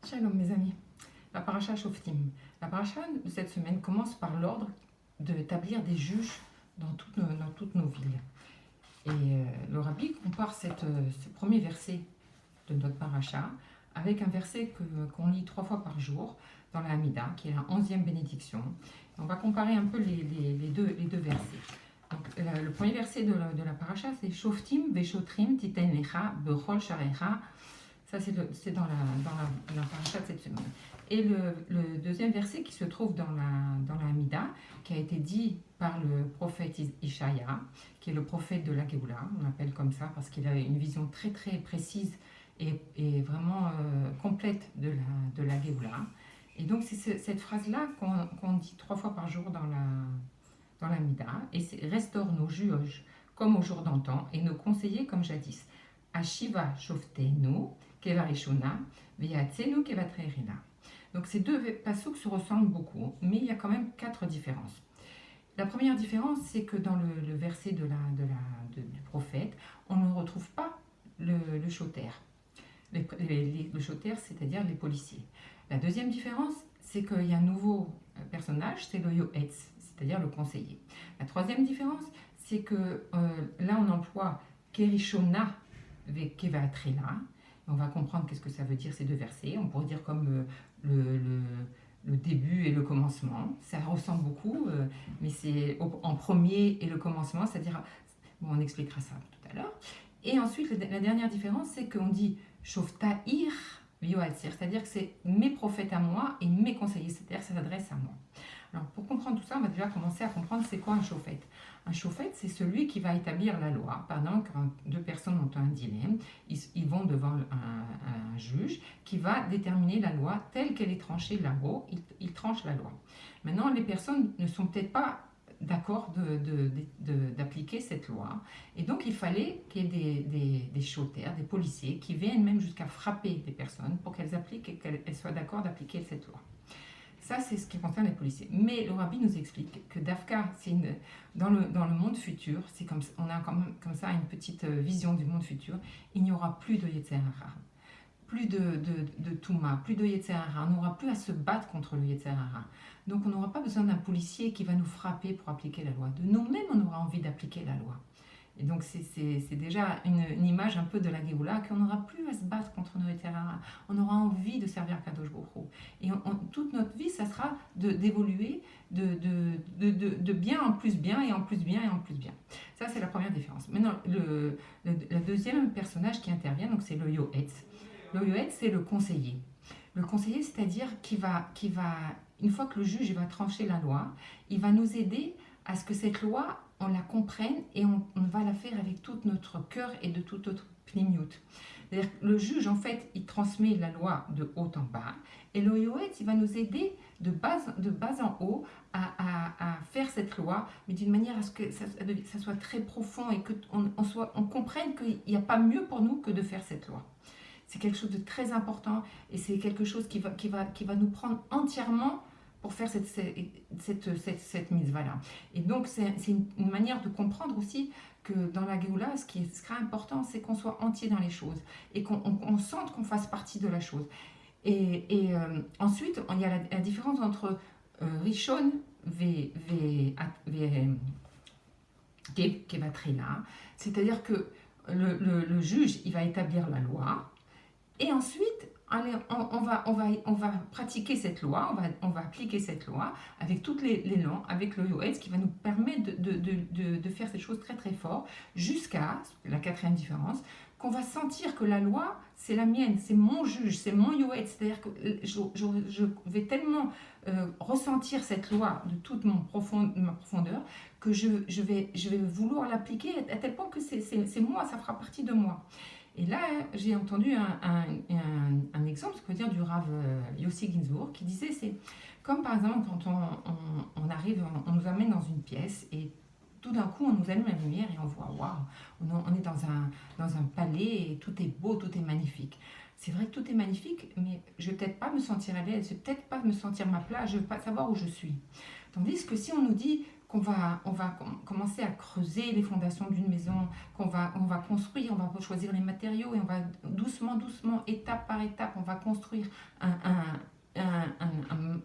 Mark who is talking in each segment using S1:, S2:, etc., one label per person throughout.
S1: Shalom mes amis, la paracha Shoftim. La paracha de cette semaine commence par l'ordre d'établir des juges dans toutes nos villes. Et le rabbi compare ce premier verset de notre paracha avec un verset qu'on lit 3 fois par jour dans la Hamida, qui est la 11e bénédiction. Et on va comparer un peu les deux versets. Donc, le premier verset de la paracha, c'est Shoftim veshotrim titen lecha bechol sharecha. Ça, c'est dans la paracha de cette semaine. Et le deuxième verset qui se trouve dans la Hamida, qui a été dit par le prophète Ishaïa, qui est le prophète de la Géoula, on l'appelle comme ça parce qu'il avait une vision très très précise et vraiment complète de la Géoula. Et donc c'est cette phrase-là qu'on dit 3 fois par jour dans la Hamida, et c'est restaure nos juges comme au jour d'antan et nos conseillers comme jadis. Ashiva shoftenu kevarishuna veyatzenu kevatreirina. Donc ces deux passuks se ressemblent beaucoup, mais il y a quand même 4 différences. La première différence, c'est que dans le verset du prophète, on ne retrouve pas le shoter. Le shoter, c'est-à-dire les policiers. La deuxième différence, c'est qu'il y a un nouveau personnage, c'est le yoetz, c'est-à-dire le conseiller. La troisième différence, c'est que là on emploie kerishona vekevatrina. On va comprendre qu'est-ce que ça veut dire ces deux versets. On pourrait dire comme le début et le commencement. Ça ressemble beaucoup, mais c'est en premier et le commencement, c'est-à-dire, bon, on expliquera ça tout à l'heure. Et ensuite, la dernière différence, c'est qu'on dit Shoftaïr vioatzir, c'est-à-dire que c'est mes prophètes à moi et mes conseillers, c'est-à-dire que ça s'adresse à moi. Alors, pour comprendre tout ça, on va déjà commencer à comprendre c'est quoi un shofet. Un shofet, c'est celui qui va établir la loi. Par exemple, quand deux personnes ont un dilemme, ils vont devant un juge qui va déterminer la loi telle qu'elle est tranchée là-haut. Il tranche la loi. Maintenant, les personnes ne sont peut-être pas d'accord d'appliquer cette loi. Et donc, il fallait qu'il y ait des shoters, des policiers, qui viennent même jusqu'à frapper des personnes pour qu'elles appliquent et qu'elles soient d'accord d'appliquer cette loi. Ça, c'est ce qui concerne les policiers. Mais le rabbi nous explique que Dafka, dans le monde futur, on a comme ça une petite vision du monde futur, il n'y aura plus de Yetzer Hara, plus de Touma, plus de Yetzer Hara. On n'aura plus à se battre contre le Yetzer Hara. Donc on n'aura pas besoin d'un policier qui va nous frapper pour appliquer la loi. De nous-mêmes, on aura envie d'appliquer la loi. Et donc c'est déjà une image un peu de la Géoula, qu'on n'aura plus à se battre contre nos Yetzer Hara. On aura envie de servir Kadosh Baruch Hu. Et toute notre vie, ça sera d'évoluer de bien en plus bien et en plus bien et en plus bien. Ça, c'est la première différence. Maintenant, le deuxième personnage qui intervient, donc c'est le Yoetz. Le Yoetz, c'est le conseiller. Le conseiller, c'est-à-dire qui va, une fois que le juge va trancher la loi, il va nous aider à ce que cette loi, on la comprenne et on va la faire avec tout notre cœur et de toute notre pnimiout. C'est-à-dire que le juge, en fait, il transmet la loi de haut en bas, et le Yoetz, il va nous aider de bas en haut à faire cette loi, mais d'une manière à ce que ça soit très profond et qu'on comprenne qu'il n'y a pas mieux pour nous que de faire cette loi. C'est quelque chose de très important et c'est quelque chose qui va nous prendre entièrement pour faire cette mitzvah-là. Et donc, c'est une manière de comprendre aussi que dans la Géoula, ce qui sera important, c'est qu'on soit entier dans les choses et qu'on sente qu'on fasse partie de la chose. Et ensuite, il y a la différence entre Rishon Kevatrina, c'est-à-dire que le juge, il va établir la loi, et ensuite, on va pratiquer cette loi, on va appliquer cette loi avec toutes les noms, avec le Yoetz qui va nous permettre de faire cette chose très très fort jusqu'à la 4e différence, qu'on va sentir que la loi, c'est la mienne, c'est mon juge, c'est mon Yoetz, c'est-à-dire que je vais tellement ressentir cette loi de toute ma profondeur que je vais vouloir l'appliquer à tel point que c'est moi, ça fera partie de moi. Et là, j'ai entendu un exemple, ce que veut dire du Rav Yossi Ginzbourg, qui disait, c'est comme par exemple quand on arrive, on nous amène dans une pièce et tout d'un coup, on nous allume la lumière et on voit, waouh, on est dans un palais et tout est beau, tout est magnifique. C'est vrai que tout est magnifique, mais je ne vais peut-être pas me sentir à l'aise, je ne vais peut-être pas me sentir à ma place, je ne vais pas savoir où je suis. Tandis que si on nous dit commencer à creuser les fondations d'une maison, on va construire, on va choisir les matériaux et on va doucement, doucement, étape par étape, on va construire un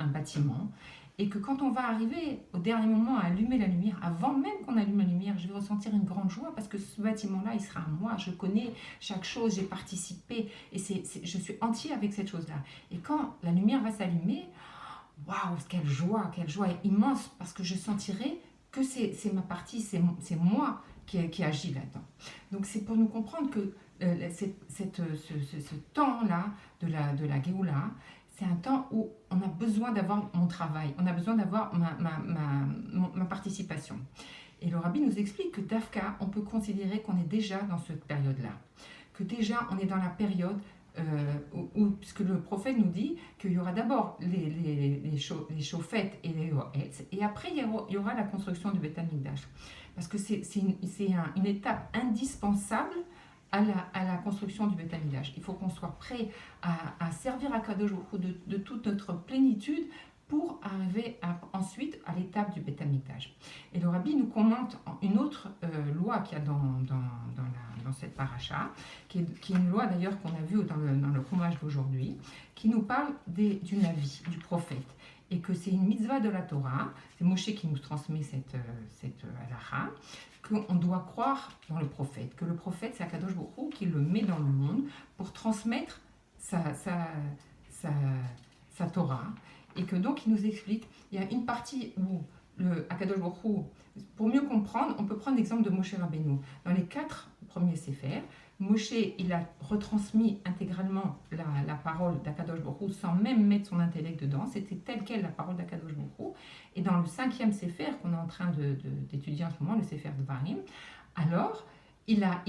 S1: bâtiment. Et que quand on va arriver au dernier moment à allumer la lumière, avant même qu'on allume la lumière, je vais ressentir une grande joie parce que ce bâtiment-là, il sera à moi. Je connais chaque chose, j'ai participé et je suis entier avec cette chose-là. Et quand la lumière va s'allumer, waouh, quelle joie immense parce que je sentirai que c'est ma partie, c'est moi qui agit là-dedans. Donc c'est pour nous comprendre que ce temps-là de la Géoula, c'est un temps où on a besoin d'avoir mon travail, on a besoin d'avoir ma participation. Et le rabbi nous explique que Dafka, on peut considérer qu'on est déjà dans cette période-là, que déjà on est dans la période puisque le prophète nous dit qu'il y aura d'abord les chauffettes et les yoetz, et après il y aura la construction du Beth Amikdash. Parce que c'est une étape indispensable à la construction du Beth Amikdash. Il faut qu'on soit prêt à servir à Kadosh Baruch Hu de toute notre plénitude pour arriver ensuite à l'étape du Beth Amikdash. Et le rabbi nous commente une autre loi qu'il y a dans cette paracha, qui est une loi d'ailleurs qu'on a vue dans le Chumash d'aujourd'hui, qui nous parle du Navi, du prophète, et que c'est une mitzvah de la Torah, c'est Moshe qui nous transmet cette halakha, qu'on doit croire dans le prophète, que le prophète c'est Akadosh Baruch Hu qui le met dans le monde pour transmettre sa Torah, et que donc il nous explique, il y a une partie où le Akadosh Baruch Hu, pour mieux comprendre, on peut prendre l'exemple de Moshe Rabbeinu. Dans les 4 premiers séphers, Moshe, il a retransmis intégralement la parole d'Akadosh Baruch Hu sans même mettre son intellect dedans. C'était telle quelle la parole d'Akadosh Baruch Hu. Et dans le 5e séfer qu'on est en train d'étudier en ce moment, le séfer de Barim, alors il a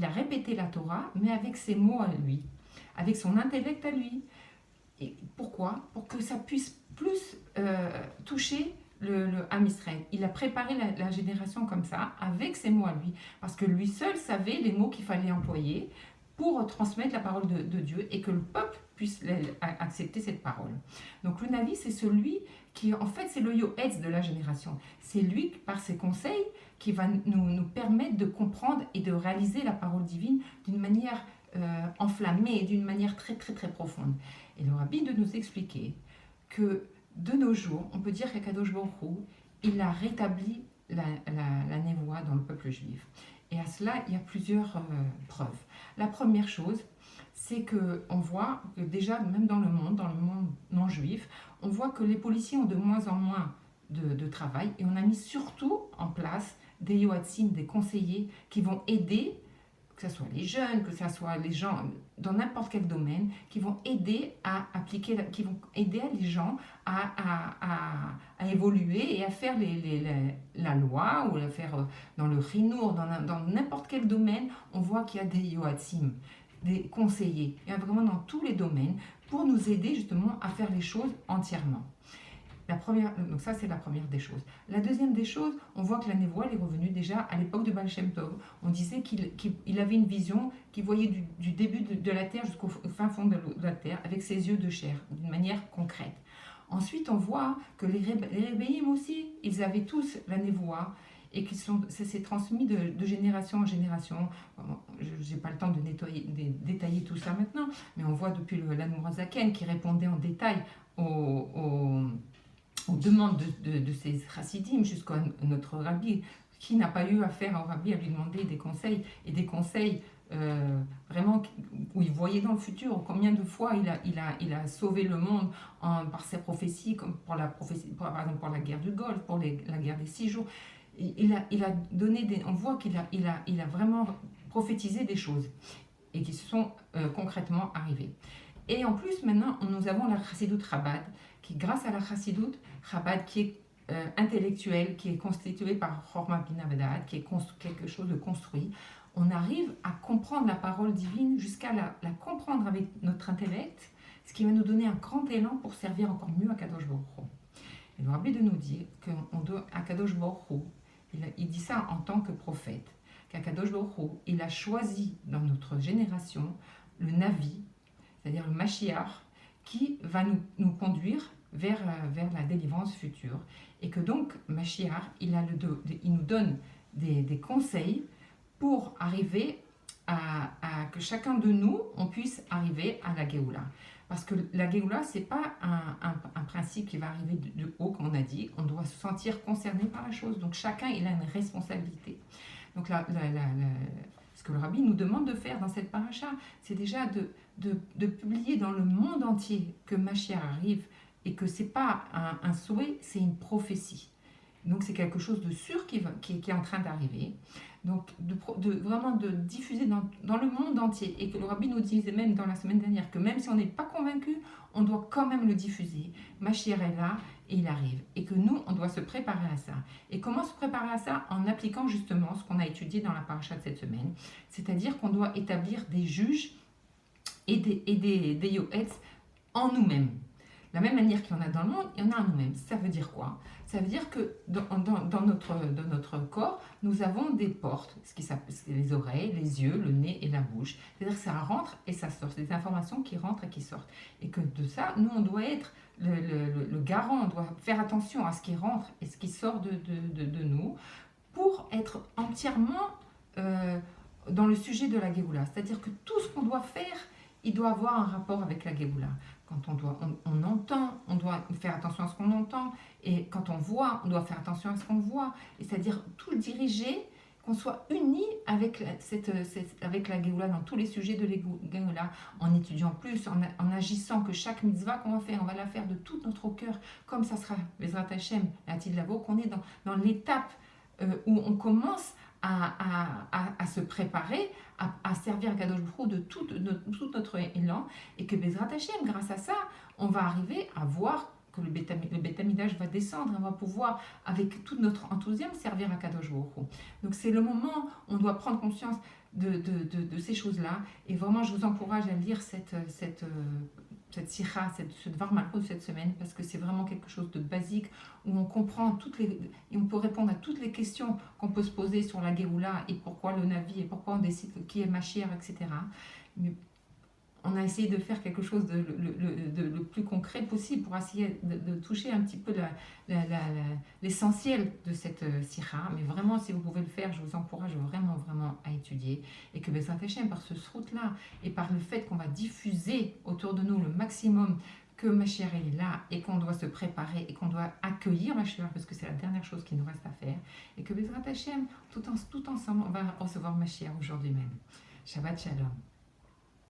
S1: répété la Torah, mais avec ses mots à lui, avec son intellect à lui. Et pourquoi ? Pour que ça puisse plus toucher le Ham Israël. Il a préparé la génération comme ça, avec ses mots à lui, parce que lui seul savait les mots qu'il fallait employer pour transmettre la parole de Dieu et que le peuple puisse accepter cette parole. Donc le Navi, c'est celui qui, en fait, c'est le Yoetz de la génération. C'est lui, par ses conseils, qui va nous permettre de comprendre et de réaliser la parole divine d'une manière enflammée, d'une manière très, très, très profonde. Et le rabbi de nous expliquer que de nos jours, on peut dire qu'Akadosh Baruch Hu, il a rétabli la névoie dans le peuple juif. Et à cela, il y a plusieurs preuves. La première chose, c'est qu'on voit que déjà, même dans le monde non juif, on voit que les policiers ont de moins en moins de travail, et on a mis surtout en place des yoatzim, des conseillers qui vont aider, que ce soit les jeunes, que ce soit les gens dans n'importe quel domaine, qui vont aider à appliquer, qui vont aider les gens à évoluer et à faire la loi, ou à faire dans le chinour, dans n'importe quel domaine. On voit qu'il y a des yoatzim, des conseillers, il y a vraiment dans tous les domaines, pour nous aider justement à faire les choses entièrement. Donc ça, c'est la première des choses. La deuxième des choses, on voit que la névoie est revenue déjà à l'époque de Baal Shem Tov. On disait qu'il avait une vision, qu'il voyait du début de la terre jusqu'au fin fond de la terre, avec ses yeux de chair, d'une manière concrète. Ensuite, on voit que les Rébéim aussi, ils avaient tous la névoie, et ça s'est transmis de génération en génération. Je n'ai pas le temps de détailler tout ça maintenant, mais on voit depuis l'Admorazaken qui répondait en détail aux demandes de ces chassidim jusqu'à notre rabbi, qui n'a pas eu affaire au rabbi à lui demander des conseils, et des conseils vraiment où il voyait dans le futur combien de fois il a sauvé le monde par ses prophéties, comme par exemple pour la guerre du Golfe, pour la guerre des 6 jours. Il a donné on voit qu'il a vraiment prophétisé des choses et qui se sont concrètement arrivées. Et en plus, maintenant, nous avons la Chassidoute Chabad, qui, grâce à la Chassidoute Chabad, qui est intellectuelle, qui est constituée par Chorma Bina Vedat, qui est quelque chose de construit, on arrive à comprendre la parole divine jusqu'à la comprendre avec notre intellect, ce qui va nous donner un grand élan pour servir encore mieux à Kadosh Baruch Hu. Et le rabbi de nous dire qu'à Kadosh Baruch Hu, il dit ça en tant que prophète, qu'à Kadosh Baruch Hu, il a choisi dans notre génération le Navi, c'est-à-dire le Mashiach, qui va nous conduire vers la délivrance future. Et que donc, Mashiach, il nous donne des conseils pour arriver à que chacun de nous, on puisse arriver à la Géoula. Parce que la Géoula, ce n'est pas un principe qui va arriver de haut, comme on a dit. On doit se sentir concerné par la chose. Donc chacun, il a une responsabilité. Donc ce que le Rabbi nous demande de faire dans cette paracha, c'est déjà de publier dans le monde entier que Mashiach arrive et que ce n'est pas un souhait, c'est une prophétie. Donc c'est quelque chose de sûr qui est en train d'arriver. Donc vraiment de diffuser dans le monde entier. Et que le Rabbi nous disait même dans la semaine dernière que même si on n'est pas convaincu, on doit quand même le diffuser. Mashiach est là et il arrive. Et que nous, on doit se préparer à ça. Et comment se préparer à ça? En appliquant justement ce qu'on a étudié dans la paracha de cette semaine. C'est-à-dire qu'on doit établir des juges et des yoetz en nous-mêmes. De la même manière qu'il y en a dans le monde, il y en a en nous-mêmes. Ça veut dire quoi? Ça veut dire que dans notre corps, nous avons des portes, les oreilles, les yeux, le nez et la bouche. C'est-à-dire que ça rentre et ça sort. C'est des informations qui rentrent et qui sortent. Et que de ça, nous, on doit être le garant, on doit faire attention à ce qui rentre et ce qui sort de nous pour être entièrement dans le sujet de la Géoula. C'est-à-dire que tout ce qu'on doit faire, il doit avoir un rapport avec la Géoula. Quand on entend, on doit faire attention à ce qu'on entend. Et quand on voit, on doit faire attention à ce qu'on voit. Et c'est-à-dire tout diriger, qu'on soit unis avec la Géoula dans tous les sujets de la Géoula, en étudiant plus, en agissant que chaque mitzvah qu'on va faire, on va la faire de tout notre cœur, comme ça sera Bezrat Hashem, la Tidlavo, qu'on est dans l'étape où on commence à se préparer, à servir Kadosh Baruch Hu de tout notre élan, et que Bezrat Hashem, grâce à ça, on va arriver à voir que le Beth Amikdash va descendre, et on va pouvoir, avec tout notre enthousiasme, servir à Kadosh Baruch Hu. Donc c'est le moment où on doit prendre conscience de ces choses-là, et vraiment je vous encourage à lire cette sikha, ce Dvar Malchut de cette semaine, parce que c'est vraiment quelque chose de basique, où on comprend et on peut répondre à toutes les questions qu'on peut se poser sur la Géoula, et pourquoi le Navi, et pourquoi on décide qui est Mashiach, etc. Mais on a essayé de faire quelque chose de le plus concret possible pour essayer de toucher un petit peu l'essentiel de cette sikha. Mais vraiment, si vous pouvez le faire, je vous encourage vraiment, vraiment à étudier. Et que Bezrat Hashem, par ce route-là, et par le fait qu'on va diffuser autour de nous le maximum que Mashiach est là, et qu'on doit se préparer, et qu'on doit accueillir Mashiach, parce que c'est la dernière chose qui nous reste à faire, et que Bezrat Hashem, tout ensemble, on va recevoir Mashiach aujourd'hui même. Shabbat Shalom.